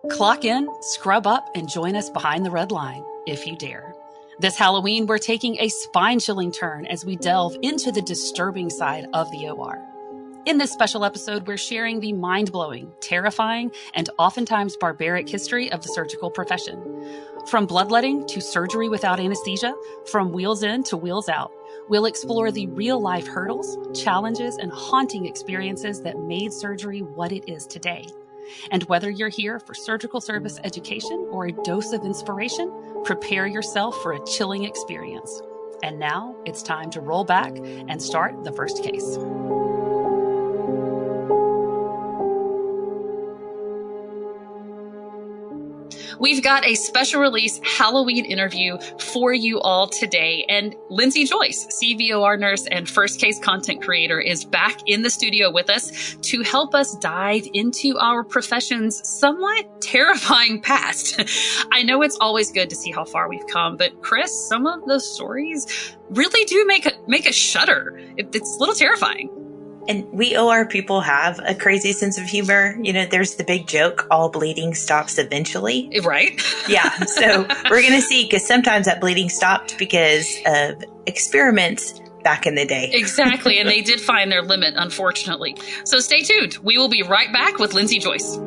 Clock in, scrub up, and join us behind the red line, if you dare. This Halloween, we're taking a spine-chilling turn as we delve into the disturbing side of the OR. In this special episode, we're sharing the mind-blowing, terrifying, and oftentimes barbaric history of the surgical profession. From bloodletting to surgery without anesthesia, from wheels in to wheels out, we'll explore the real-life hurdles, challenges, and haunting experiences that made surgery what it is today. And whether you're here for surgical service education or a dose of inspiration, prepare yourself for a chilling experience. And now it's time to roll back and start the first case. We've got a special release Halloween interview for you all today. And Lindsey Joyce, CVOR nurse and first case content creator, is back in the studio with us to help us dive into our profession's somewhat terrifying past. I know it's always good to see how far we've come, but Chris, some of the stories really do make us shudder. It's a little terrifying. And we OR people have a crazy sense of humor. You know, there's the big joke, all bleeding stops eventually. Right? Yeah. So we're going to see, because sometimes that bleeding stopped because of experiments back in the day. Exactly. And they did find their limit, unfortunately. So stay tuned. We will be right back with Lindsey Joyce.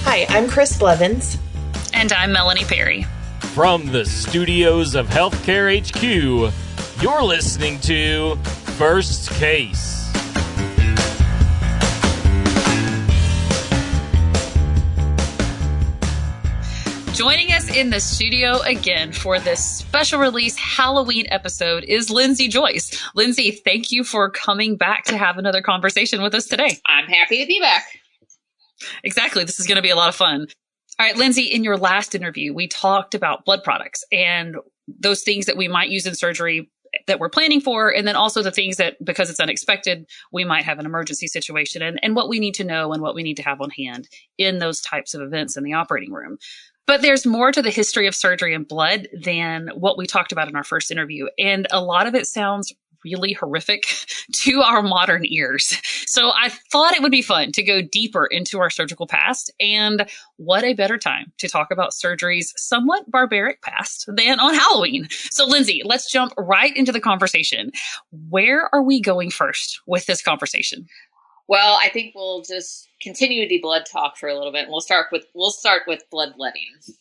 Hi, I'm Chris Blevins. And I'm Melanie Perry. From the studios of Healthcare HQ, you're listening to First Case. Joining us in the studio again for this special release Halloween episode is Lindsey Joyce. Lindsey, thank you for coming back to have another conversation with us today. I'm happy to be back. Exactly. This is going to be a lot of fun. All right, Lindsey, in your last interview, we talked about blood products and those things that we might use in surgery that we're planning for, and then also the things that, because it's unexpected, we might have an emergency situation and what we need to know and what we need to have on hand in those types of events in the operating room. But there's more to the history of surgery and blood than what we talked about in our first interview. And a lot of it sounds really horrific to our modern ears. So I thought it would be fun to go deeper into our surgical past, and what a better time to talk about surgery's somewhat barbaric past than on Halloween. So Lindsey, let's jump right into the conversation. Where are we going first with this conversation? Well, I think we'll just continue the blood talk for a little bit, and we'll start with bloodletting.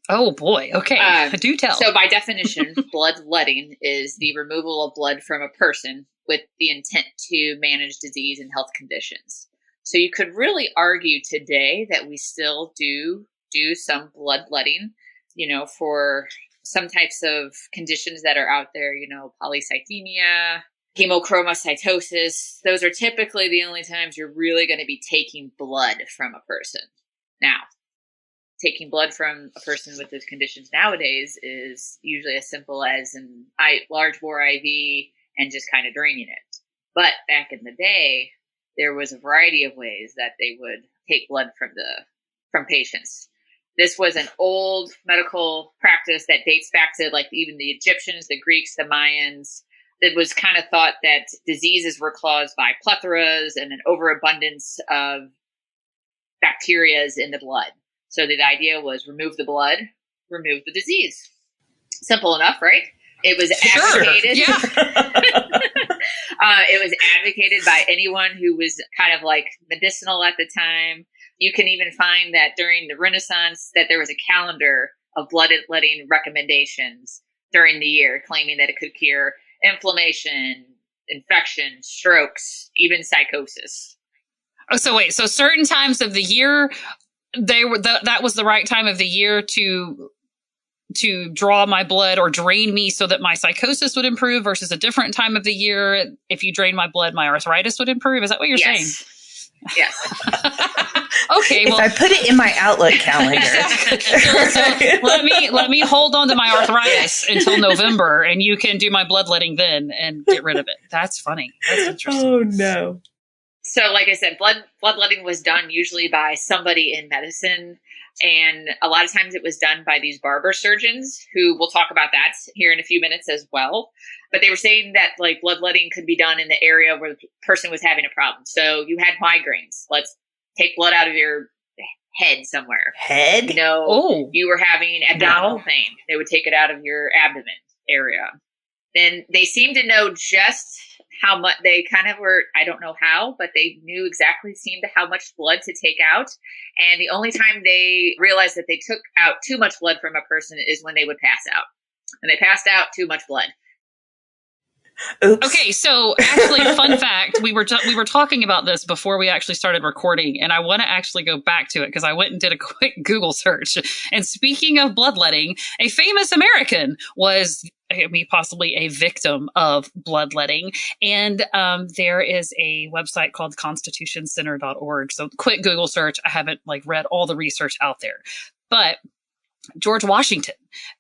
Oh boy. Okay. Do tell. So by definition, bloodletting is the removal of blood from a person with the intent to manage disease and health conditions. So you could really argue today that we still do some bloodletting, for some types of conditions that are out there, polycythemia, hemochromatosis. Those are typically the only times you're really going to be taking blood from a person. Now, taking blood from a person with those conditions nowadays is usually as simple as an large bore IV and just kind of draining it. But back in the day, there was a variety of ways that they would take blood from patients. This was an old medical practice that dates back to even the Egyptians, the Greeks, the Mayans. It was kind of thought that diseases were caused by plethoras and an overabundance of bacteria in the blood. So the idea was remove the blood, remove the disease. Simple enough, right? It was advocated. Yeah. It was advocated by anyone who was kind of medicinal at the time. You can even find that during the Renaissance that there was a calendar of bloodletting recommendations during the year, claiming that it could cure inflammation, infection, strokes, even psychosis. Oh, so wait. So certain times of the year, that was the right time of the year to draw my blood or drain me so that my psychosis would improve, versus a different time of the year, if you drain my blood, my arthritis would improve. Is that what you're saying? Yes. Okay. Well, if I put it in my Outlook calendar. so let me hold on to my arthritis until November, and you can do my bloodletting then and get rid of it. That's funny. That's interesting. Oh no. So like I said, bloodletting was done usually by somebody in medicine. And a lot of times it was done by these barber surgeons, who we'll talk about that here in a few minutes as well. But they were saying that like bloodletting could be done in the area where the person was having a problem. So you had migraines. Let's take blood out of your head somewhere. Head? You know, you were having abdominal pain. They would take it out of your abdomen area. Then they seemed to know just how much they kind of were, I don't know how, but they knew exactly how much blood to take out. And the only time they realized that they took out too much blood from a person is when they would pass out. And they passed out too much blood. Oops. Okay, so actually, fun fact, we were talking about this before we actually started recording, and I want to actually go back to it because I went and did a quick Google search. And speaking of bloodletting, a famous American was possibly a victim of bloodletting. And there is a website called constitutioncenter.org. So quick Google search. I haven't read all the research out there, but George Washington,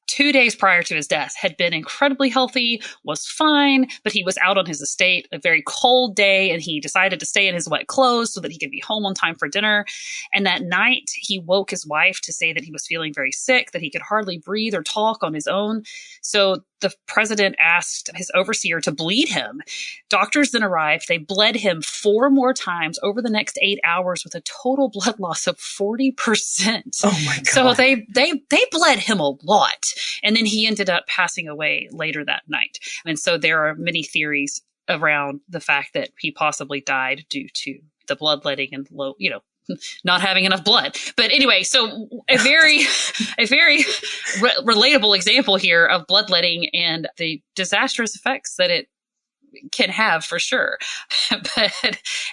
2 days prior to his death, had been incredibly healthy, was fine, but he was out on his estate a very cold day, and he decided to stay in his wet clothes so that he could be home on time for dinner. And that night, he woke his wife to say that he was feeling very sick, that he could hardly breathe or talk on his own. So the president asked his overseer to bleed him. Doctors then arrived. They bled him 4 more times over the next 8 hours with a total blood loss of 40%. Oh my God. So they bled him a lot. And then he ended up passing away later that night. And so there are many theories around the fact that he possibly died due to the bloodletting and not having enough blood. But anyway, so a very relatable example here of bloodletting and the disastrous effects that it can have for sure. But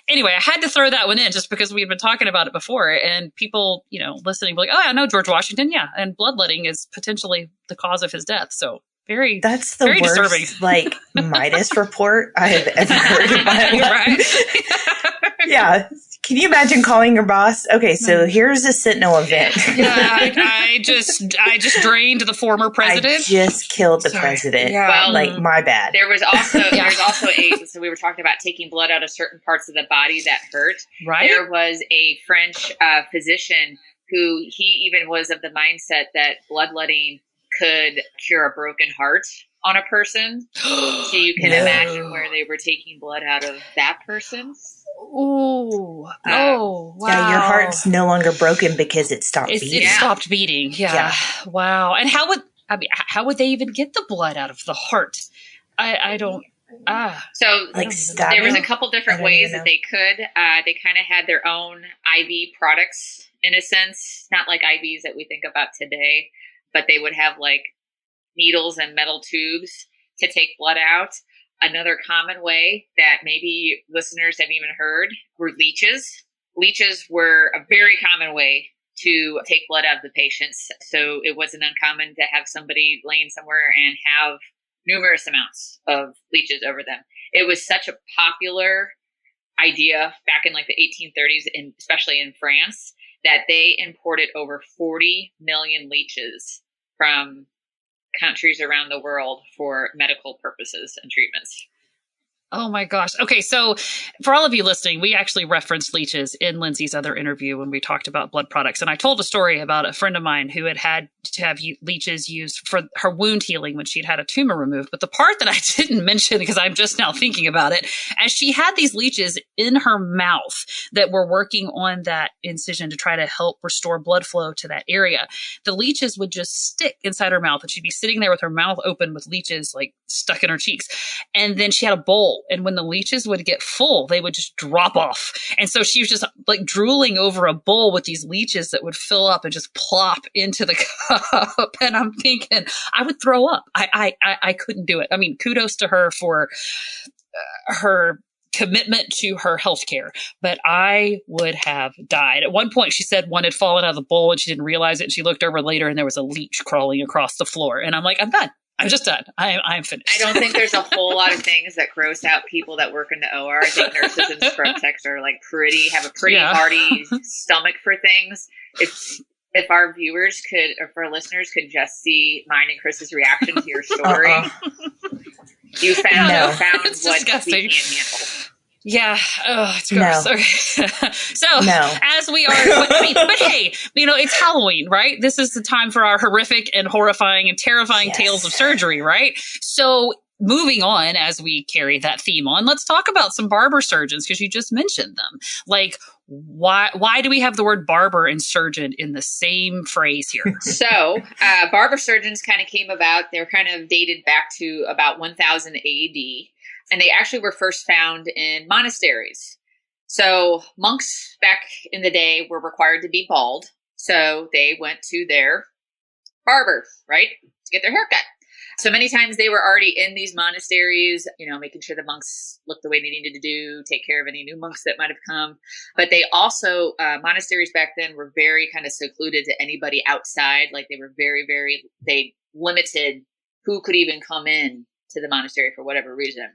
anyway, I had to throw that one in just because we've been talking about it before, and people, listening, be like, oh, I know George Washington. Yeah. And bloodletting is potentially the cause of his death. So that's the very worst, disturbing. Midas report I have ever heard in my life. Right? Yeah. Can you imagine calling your boss? Okay, so here's a Sentinel event. Yeah, I just drained the former president. I just killed the president. Yeah. Well, my bad. There was also so we were talking about taking blood out of certain parts of the body that hurt. Right. There was a French physician who he even was of the mindset that bloodletting could cure a broken heart on a person. So you can imagine where they were taking blood out of that person. Oh, wow. Yeah, your heart's no longer broken because it stopped beating. It stopped beating. Yeah. Wow. And how would they even get the blood out of the heart? I don't. So stabbing? There was a couple different ways that they could. They kind of had their own IV products in a sense, not like IVs that we think about today, but they would have needles and metal tubes to take blood out. Another common way that maybe listeners have even heard were leeches. Leeches were a very common way to take blood out of the patients. So it wasn't uncommon to have somebody laying somewhere and have numerous amounts of leeches over them. It was such a popular idea back in the 1830s, and especially in France, that they imported over 40 million leeches from countries around the world for medical purposes and treatments. Oh my gosh. Okay. So for all of you listening, we actually referenced leeches in Lindsey's other interview when we talked about blood products. And I told a story about a friend of mine who had to have leeches used for her wound healing when she'd had a tumor removed. But the part that I didn't mention, because I'm just now thinking about it, as she had these leeches in her mouth that were working on that incision to try to help restore blood flow to that area, the leeches would just stick inside her mouth, and she'd be sitting there with her mouth open with leeches stuck in her cheeks. And then she had a bowl. And when the leeches would get full, they would just drop off. And so she was just drooling over a bowl with these leeches that would fill up and just plop into the cup. And I'm thinking, I would throw up. I couldn't do it. I mean, kudos to her for her commitment to her healthcare, but I would have died. At one point, she said one had fallen out of the bowl and she didn't realize it. And she looked over later and there was a leech crawling across the floor. And I'm like, I'm done. I'm just done. I'm finished. I don't think there's a whole lot of things that gross out people that work in the OR. I think nurses and scrub techs are have a pretty hearty stomach for things. If our viewers could, or if our listeners could just see mine and Chris's reaction to your story, you found what disgusting. we can't handle. Yeah. Oh, it's gross. No. Okay. So No. as we are, but hey, it's Halloween, right? This is the time for our horrific and horrifying and terrifying tales of surgery, right? So moving on, as we carry that theme on, let's talk about some barber surgeons, because you just mentioned them. Like, why do we have the word barber and surgeon in the same phrase here? So barber surgeons kind of came about. They're kind of dated back to about 1000 AD. And they actually were first found in monasteries. So monks back in the day were required to be bald. So they went to their barber, right, to get their haircut. So many times they were already in these monasteries, making sure the monks looked the way they needed to do, take care of any new monks that might have come. But they also, monasteries back then were very kind of secluded to anybody outside. Like they were they limited who could even come in to the monastery for whatever reason.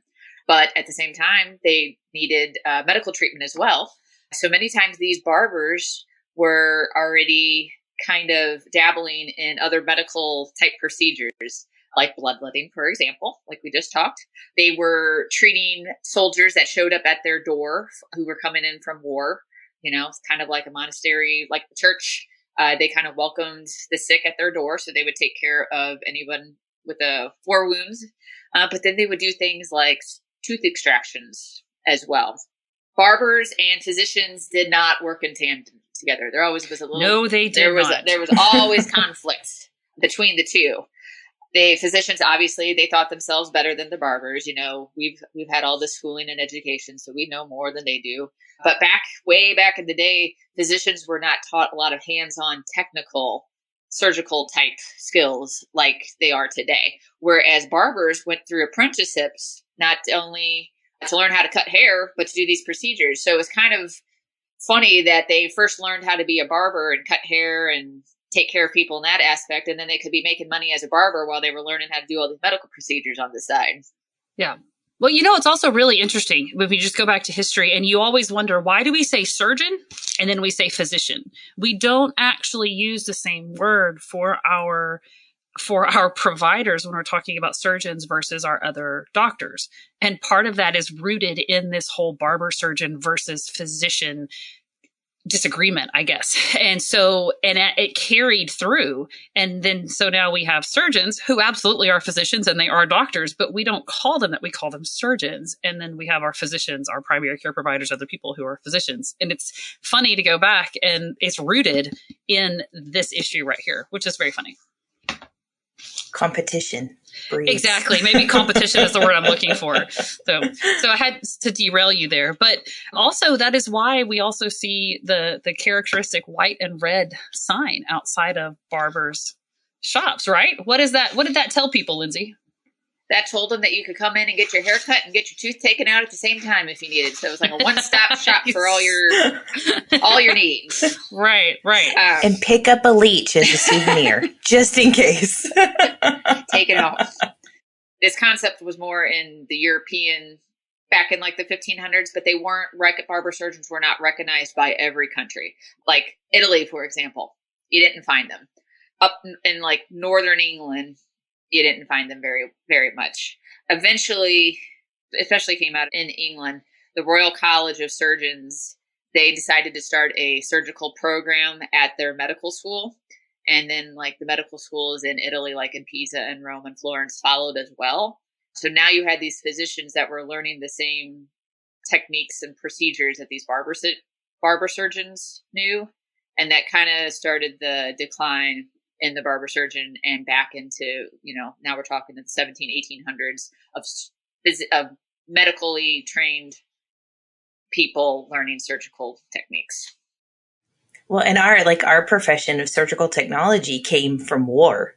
But at the same time, they needed medical treatment as well. So many times these barbers were already kind of dabbling in other medical type procedures, like bloodletting, for example, like we just talked. They were treating soldiers that showed up at their door who were coming in from war. It's kind of like a monastery, like the church. They kind of welcomed the sick at their door, so they would take care of anyone with war wounds. But then they would do things like tooth extractions as well. Barbers and physicians did not work in tandem together. There always was a little. No, they did not. There was always conflict between the two. The physicians, obviously, they thought themselves better than the barbers. We've had all this schooling and education, so we know more than they do. But way back in the day, physicians were not taught a lot of hands-on technical surgical type skills like they are today. Whereas barbers went through apprenticeships, not only to learn how to cut hair, but to do these procedures. So it was kind of funny that they first learned how to be a barber and cut hair and take care of people in that aspect. And then they could be making money as a barber while they were learning how to do all these medical procedures on the side. Yeah. Well, it's also really interesting if we just go back to history, and you always wonder, why do we say surgeon and then we say physician? We don't actually use the same word for our providers when we're talking about surgeons versus our other doctors. And part of that is rooted in this whole barber surgeon versus physician disagreement, I guess. And it carried through. And then, so now we have surgeons who absolutely are physicians and they are doctors, but we don't call them that. We call them surgeons. And then we have our physicians, our primary care providers, other people who are physicians. And it's funny to go back, and it's rooted in this issue right here, which is very funny. Competition breeds. Exactly. Maybe competition is the word I'm looking for. So I had to derail you there. But also, that is why we also see the characteristic white and red sign outside of barbers' shops, right? What is that? What did that tell people, Lindsey? That told them that you could come in and get your hair cut and get your tooth taken out at the same time if you needed. So it was like a one-stop shop for all your needs. Right. And pick up a leech as a souvenir, just in case. Take it home. This concept was more in the European, back in like the 1500s, but barber surgeons were not recognized by every country. Like Italy, for example, you didn't find them. Up in like northern England, you didn't find them very, very much. Eventually, especially came out in England, the Royal College of Surgeons, they decided to start a surgical program at their medical school. And then like the medical schools in Italy, like in Pisa and Rome and Florence, followed as well. So now you had these physicians that were learning the same techniques and procedures that these barber surgeons knew. And that kind of started the decline in the barber surgeon, and back into, now we're talking in the 1800s of medically trained people learning surgical techniques. Well, and our profession of surgical technology came from war,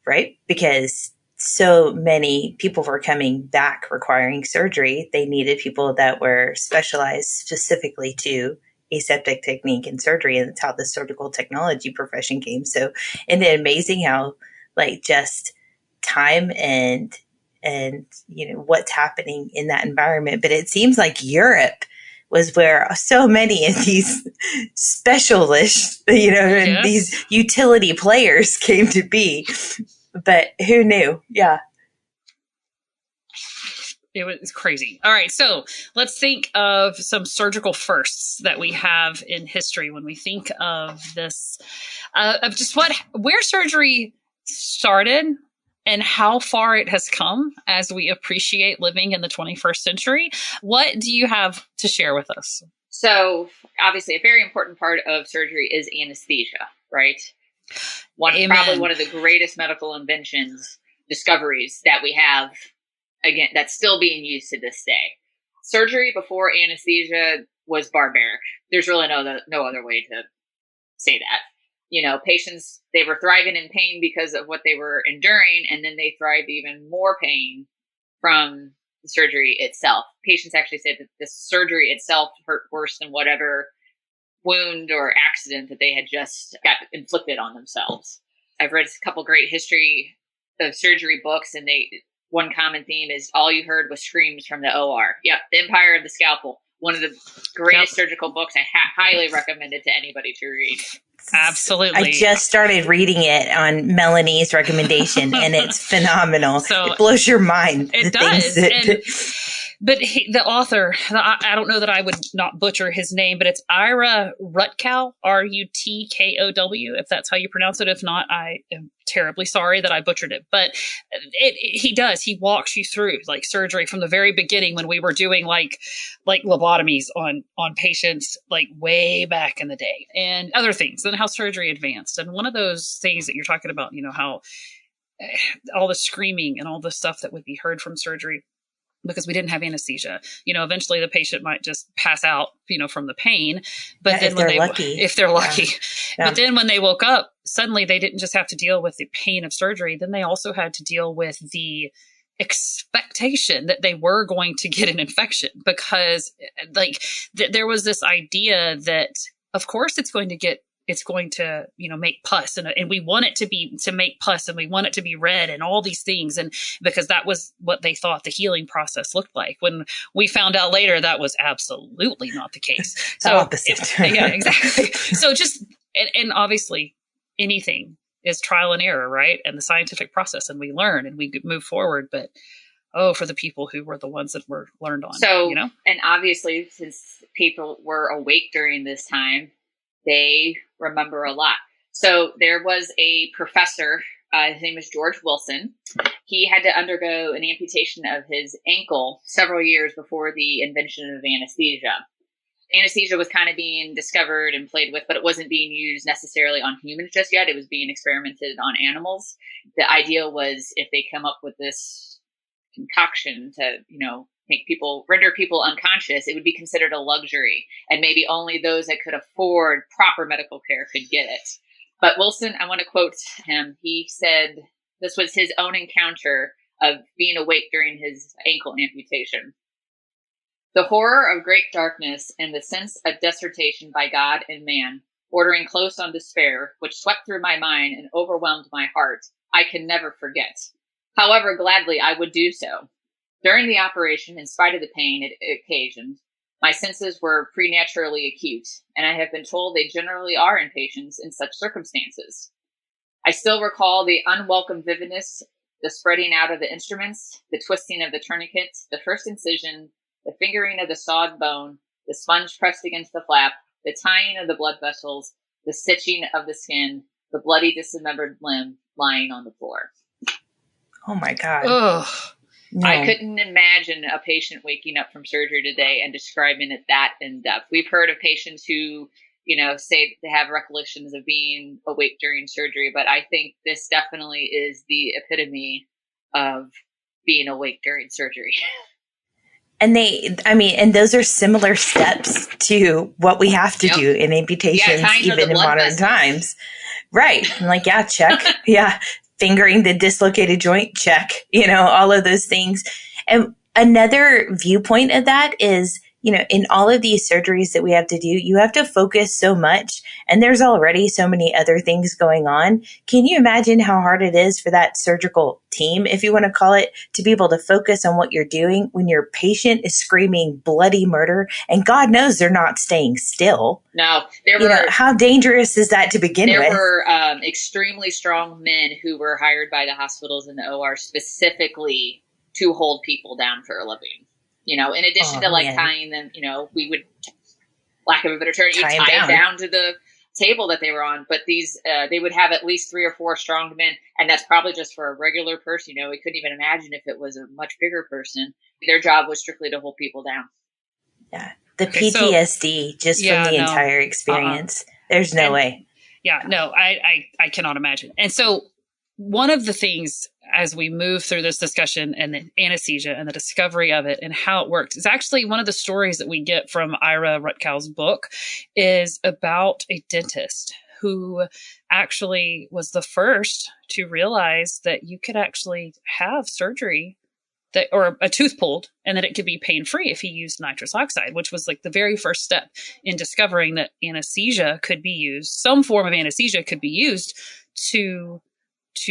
right? Because so many people were coming back requiring surgery. They needed people that were specialized specifically to aseptic technique and surgery, and that's how the surgical technology profession came. So, isn't it amazing how just time and what's happening in that environment? But it seems like Europe was where so many of these specialists, and these utility players came to be. But who knew? Yeah. It was crazy. All right. So let's think of some surgical firsts that we have in history when we think of this, of just where surgery started and how far it has come as we appreciate living in the 21st century. What do you have to share with us? So obviously a very important part of surgery is anesthesia, right? Probably one of the greatest medical discoveries that we have, again, that's still being used to this day. Surgery before anesthesia was barbaric. There's really no other way to say that. Patients, they were thriving in pain because of what they were enduring, and then they thrived even more pain from the surgery itself. Patients actually said that the surgery itself hurt worse than whatever wound or accident that they had just got inflicted on themselves. I've read a couple great history of surgery books, and one common theme is all you heard was screams from the OR. Yep, The Empire of the Scalpel. One of the greatest surgical books. I highly recommend it to anybody to read. Absolutely. I just started reading it on Melanie's recommendation, and it's phenomenal. So it blows your mind. It does. But the author, I don't know that I would not butcher his name, but it's Ira Rutkow, Rutkow, if that's how you pronounce it. If not, I am terribly sorry that I butchered it. But he walks you through like surgery from the very beginning when we were doing like lobotomies on patients like way back in the day and other things, and how surgery advanced. And one of those things that you're talking about, how all the screaming and all the stuff that would be heard from surgery, because we didn't have anesthesia. Eventually the patient might just pass out, from the pain. But then if they're lucky. Yeah. But then when they woke up, suddenly they didn't just have to deal with the pain of surgery. Then they also had to deal with the expectation that they were going to get an infection, because there was this idea that of course it's going to make pus, and we want it to make pus, and we want it to be red and all these things. And because that was what they thought the healing process looked like, when we found out later that was absolutely not the case. So opposite. Yeah, exactly. So and obviously anything is trial and error, right? And the scientific process, and we learn and we move forward. But for the people who were the ones that were learned on. So, and obviously since people were awake during this time, they remember a lot. So there was a professor, his name is George Wilson. He had to undergo an amputation of his ankle several years before the invention of anesthesia. Anesthesia was kind of being discovered and played with, but it wasn't being used necessarily on humans just yet. It was being experimented on animals. The idea was if they come up with this concoction to, render people unconscious, it would be considered a luxury, and maybe only those that could afford proper medical care could get it. But Wilson, I want to quote him. He said this was his own encounter of being awake during his ankle amputation. The horror of great darkness and the sense of desertion by God and man, bordering close on despair, which swept through my mind and overwhelmed my heart, I can never forget. However, gladly I would do so. During the operation, in spite of the pain it occasioned, my senses were preternaturally acute, and I have been told they generally are in patients in such circumstances. I still recall the unwelcome vividness, the spreading out of the instruments, the twisting of the tourniquet, the first incision, the fingering of the sawed bone, the sponge pressed against the flap, the tying of the blood vessels, the stitching of the skin, the bloody dismembered limb lying on the floor. Oh my God. Ugh. No. I couldn't imagine a patient waking up from surgery today and describing it that in depth. We've heard of patients who, say they have recollections of being awake during surgery, but I think this definitely is the epitome of being awake during surgery. And and those are similar steps to what we have to do in amputations, even in modern times. Right. I'm check. Yeah. Fingering the dislocated joint, check, all of those things. And another viewpoint of that is, in all of these surgeries that we have to do, you have to focus so much, and there's already so many other things going on. Can you imagine how hard it is for that surgical team, if you want to call it, to be able to focus on what you're doing when your patient is screaming bloody murder, and God knows they're not staying still? No, how dangerous is that to begin with? There were extremely strong men who were hired by the hospitals in the OR specifically to hold people down for a living. You know, in addition to like tying them, you know, we would, lack of a better term, you tie them down to the table that they were on. But these, they would have at least 3 or 4 strong men. And that's probably just for a regular person. You know, we couldn't even imagine if it was a much bigger person. Their job was strictly to hold people down. Yeah. The PTSD from the entire experience. There's no way. Yeah, no, I cannot imagine. And so one of the things as we move through this discussion and the anesthesia and the discovery of it and how it works is actually one of the stories that we get from Ira Rutkow's book is about a dentist who actually was the first to realize that you could actually have surgery that, or a tooth pulled, and that it could be pain-free if he used nitrous oxide, which was like the very first step in discovering that anesthesia could be used. Some form of anesthesia could be used to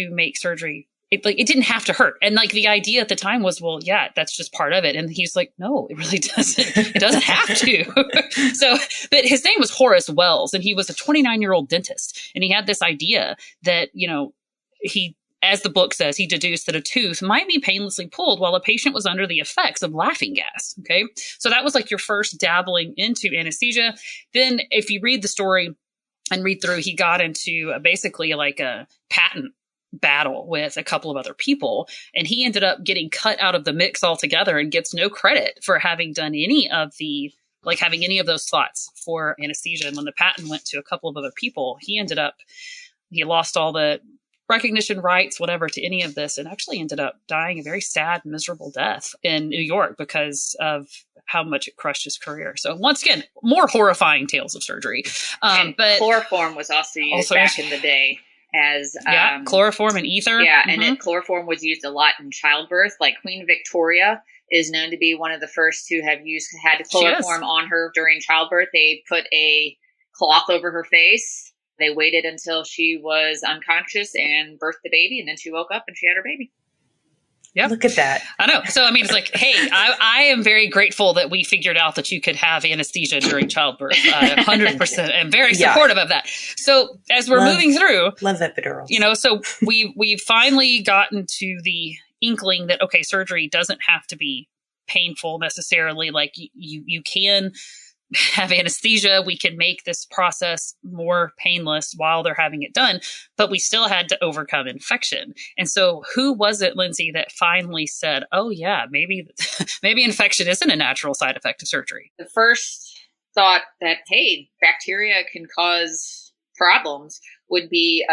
make surgery. It didn't have to hurt. And like the idea at the time was, well, yeah, that's just part of it. And he's like, no, it really doesn't. It doesn't have to. So, but his name was Horace Wells, and he was a 29-year-old dentist. And he had this idea that, you know, as the book says, he deduced that a tooth might be painlessly pulled while a patient was under the effects of laughing gas. Okay. So that was like your first dabbling into anesthesia. Then if you read the story and read through, he got into basically like a patent battle with a couple of other people, and he ended up getting cut out of the mix altogether and gets no credit for having done any of those slots for anesthesia. And when the patent went to a couple of other people, he lost all the recognition rights, whatever, to any of this, and actually ended up dying a very sad, miserable death in New York because of how much it crushed his career. So once again, more horrifying tales of surgery. But chloroform was also used back in the day. As chloroform and ether. Yeah, and chloroform was used a lot in childbirth. Like Queen Victoria is known to be one of the first who had chloroform on her during childbirth. They put a cloth over her face. They waited until she was unconscious and birthed the baby, and then she woke up and she had her baby. Yeah, look at that. I know. So I mean, it's like, hey, I am very grateful that we figured out that you could have anesthesia during childbirth. 100%, and very supportive of that. So as we're moving through, love epidurals. You know, so we've finally gotten to the inkling that okay, surgery doesn't have to be painful necessarily. Like you can have anesthesia, we can make this process more painless while they're having it done, but we still had to overcome infection. And so who was it, Lindsey, that finally said, oh yeah, maybe infection isn't a natural side effect of surgery? The first thought that, hey, bacteria can cause problems would be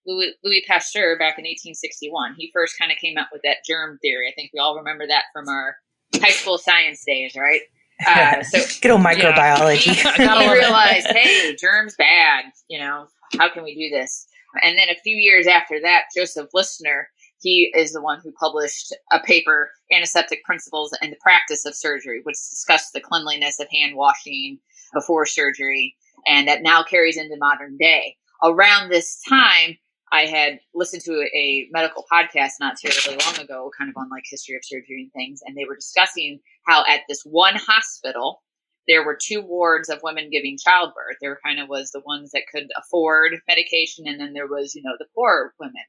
Louis Pasteur back in 1861. He first kind of came up with that germ theory. I think we all remember that from our high school science days, right? So good old microbiology. He realized, hey, germs bad. You know, how can we do this? And then a few years after that, Joseph Listener, he is the one who published a paper, Antiseptic Principles and the Practice of Surgery, which discussed the cleanliness of hand washing before surgery, and that now carries into modern day. Around this time, I had listened to a medical podcast not terribly long ago, kind of on like history of surgery and things. And they were discussing how at this one hospital, there were 2 wards of women giving childbirth. There kind of was the ones that could afford medication. And then there was, you know, the poor women.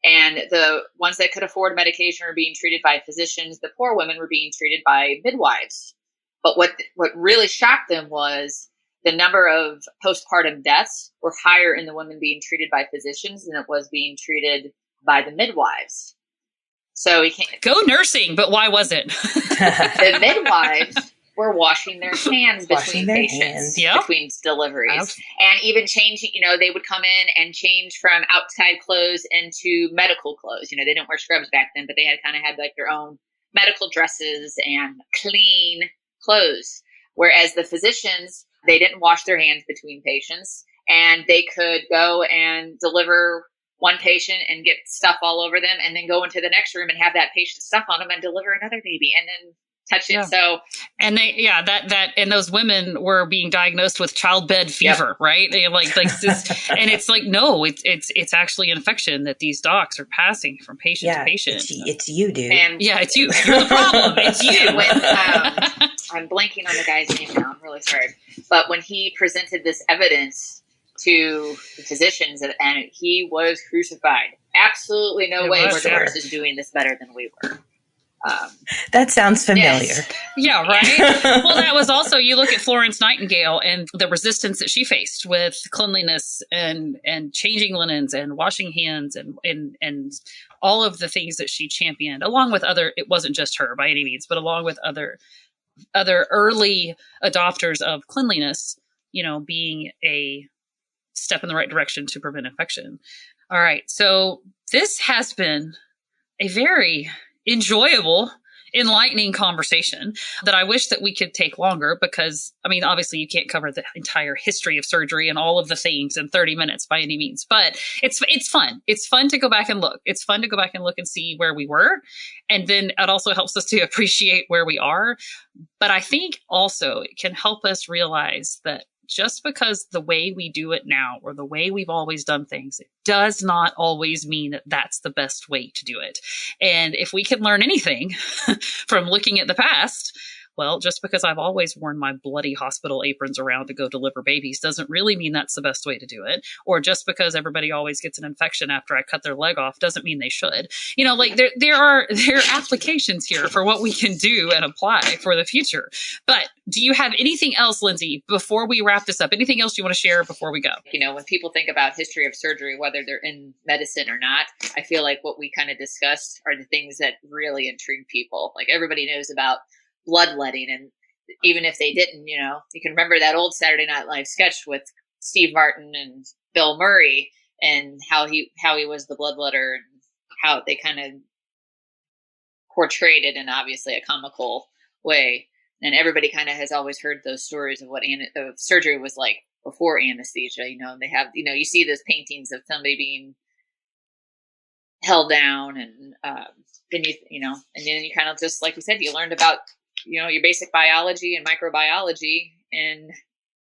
And the ones that could afford medication were being treated by physicians. The poor women were being treated by midwives. But what really shocked them was the number of postpartum deaths were higher in the women being treated by physicians than it was being treated by the midwives. So we can't go nursing, but why was it? The midwives were washing their hands between patients, between deliveries, and even changing. You know, they would come in and change from outside clothes into medical clothes. You know, they didn't wear scrubs back then, but they had like their own medical dresses and clean clothes. Whereas the physicians, they didn't wash their hands between patients, and they could go and deliver one patient and get stuff all over them, and then go into the next room and have that patient stuff on them and deliver another baby and then touch it. So, and and those women were being diagnosed with childbed fever, right? They like this, and it's like, no, it's actually an infection that these docs are passing from patient to patient. It's you, dude. And it's you. You're the problem. It's you. When, I'm blanking on the guy's name now. I'm really sorry. But when he presented this evidence to the physicians, and he was crucified. Absolutely no way were the nurses doing this better than we were. That sounds familiar. Yes. Yeah, right? Well, that was also, you look at Florence Nightingale and the resistance that she faced with cleanliness and changing linens and washing hands and all of the things that she championed, along with other, it wasn't just her by any means, but along with other early adopters of cleanliness, being a step in the right direction to prevent infection. All right. So this has been a very enjoyable, enlightening conversation that I wish that we could take longer because, obviously you can't cover the entire history of surgery and all of the things in 30 minutes by any means, but it's fun. It's fun to go back and look. It's fun to go back and look and see where we were. And then it also helps us to appreciate where we are. But I think also it can help us realize that just because the way we do it now or the way we've always done things, it does not always mean that that's the best way to do it. And if we can learn anything from looking at the past, well, just because I've always worn my bloody hospital aprons around to go deliver babies doesn't really mean that's the best way to do it. Or just because everybody always gets an infection after I cut their leg off doesn't mean they should. There are applications here for what we can do and apply for the future. But do you have anything else, Lindsey, before we wrap this up? Anything else you want to share before we go? When people think about history of surgery, whether they're in medicine or not, I feel like what we kind of discussed are the things that really intrigue people. Like everybody knows about bloodletting, and even if they didn't, you can remember that old Saturday Night Live sketch with Steve Martin and Bill Murray and how he was the bloodletter and how they kind of portrayed it in obviously a comical way. And everybody kind of has always heard those stories of what surgery was like before anesthesia. They have, you see those paintings of somebody being held down, and then and then you kind of just, like you said, you learned about your basic biology and microbiology in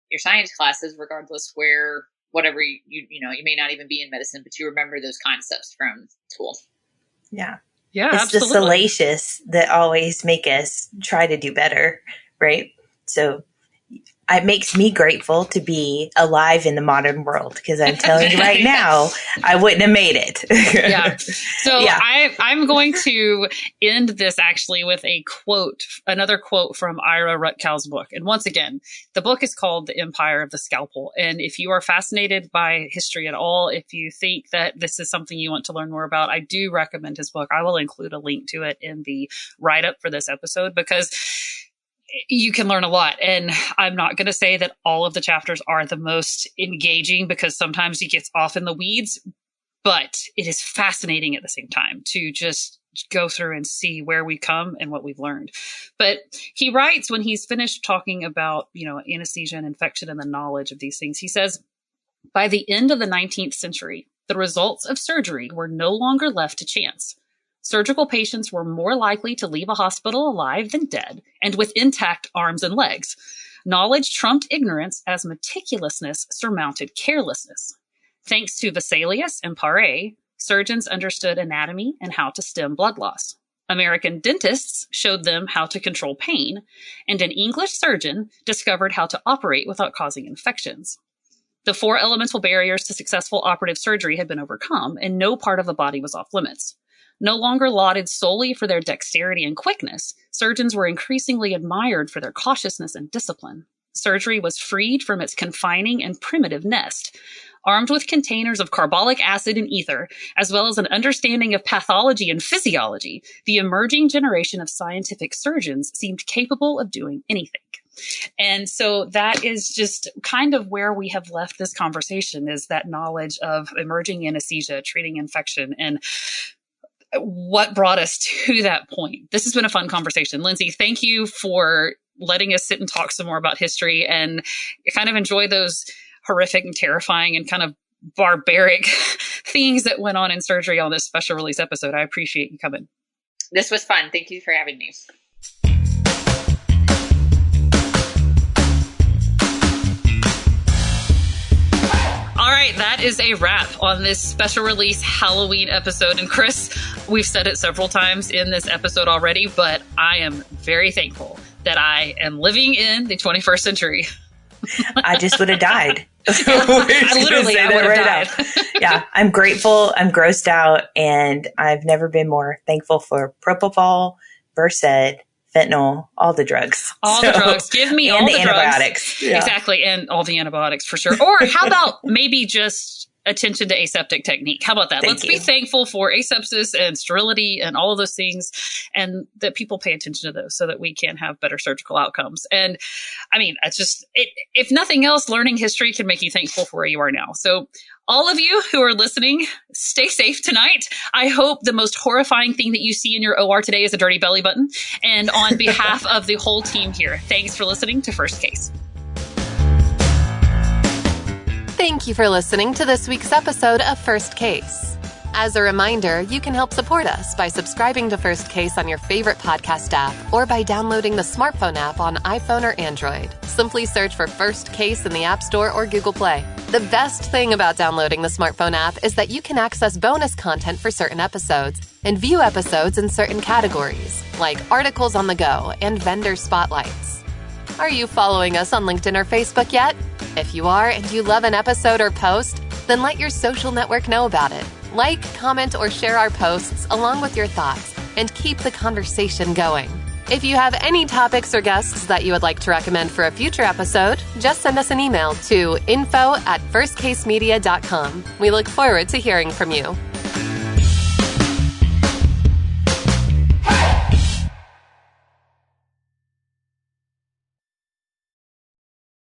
your science classes, regardless whatever you may not even be in medicine, but you remember those concepts from school. Yeah. Yeah, it's absolutely. the salacious that always make us try to do better, right? So it makes me grateful to be alive in the modern world because I'm telling you right now, I wouldn't have made it. Yeah. So yeah. I'm going to end this actually with another quote from Ira Rutkow's book. And once again, the book is called The Empire of the Scalpel. And if you are fascinated by history at all, if you think that this is something you want to learn more about, I do recommend his book. I will include a link to it in the write-up for this episode because you can learn a lot. And I'm not going to say that all of the chapters are the most engaging because sometimes he gets off in the weeds, but it is fascinating at the same time to just go through and see where we come and what we've learned. But he writes when he's finished talking about, anesthesia and infection and the knowledge of these things, he says, by the end of the 19th century, the results of surgery were no longer left to chance. Surgical patients were more likely to leave a hospital alive than dead, and with intact arms and legs. Knowledge trumped ignorance as meticulousness surmounted carelessness. Thanks to Vesalius and Paré, surgeons understood anatomy and how to stem blood loss. American dentists showed them how to control pain, and an English surgeon discovered how to operate without causing infections. The 4 elemental barriers to successful operative surgery had been overcome, and no part of the body was off limits. No longer lauded solely for their dexterity and quickness, surgeons were increasingly admired for their cautiousness and discipline. Surgery was freed from its confining and primitive nest. Armed with containers of carbolic acid and ether, as well as an understanding of pathology and physiology, the emerging generation of scientific surgeons seemed capable of doing anything. And so that is just kind of where we have left this conversation, is that knowledge of emerging anesthesia, treating infection, and what brought us to that point. This has been a fun conversation. Lindsey, thank you for letting us sit and talk some more about history and kind of enjoy those horrific and terrifying and kind of barbaric things that went on in surgery on this special release episode. I appreciate you coming. This was fun. Thank you for having me. All right, that is a wrap on this special release Halloween episode. And Chris, we've said it several times in this episode already, but I am very thankful that I am living in the 21st century. I just would have died. I would have died. Yeah, I'm grateful. I'm grossed out, and I've never been more thankful for propofol Versed, fentanyl, all the drugs. All the drugs. Give me all the antibiotics. Drugs. Yeah. Exactly. And all the antibiotics for sure. Or how about maybe just attention to aseptic technique? How about that? Let's be thankful for asepsis and sterility and all of those things, and that people pay attention to those so that we can have better surgical outcomes. And I mean, it's just, if nothing else, learning history can make you thankful for where you are now. So all of you who are listening, stay safe tonight. I hope the most horrifying thing that you see in your OR today is a dirty belly button. And on behalf of the whole team here, thanks for listening to First Case. Thank you for listening to this week's episode of First Case. As a reminder, you can help support us by subscribing to First Case on your favorite podcast app or by downloading the smartphone app on iPhone or Android. Simply search for First Case in the App Store or Google Play. The best thing about downloading the smartphone app is that you can access bonus content for certain episodes and view episodes in certain categories, like articles on the go and vendor spotlights. Are you following us on LinkedIn or Facebook yet? If you are and you love an episode or post, then let your social network know about it. Like, comment, or share our posts along with your thoughts and keep the conversation going. If you have any topics or guests that you would like to recommend for a future episode, just send us an email to info@firstcasemedia.com. We look forward to hearing from you.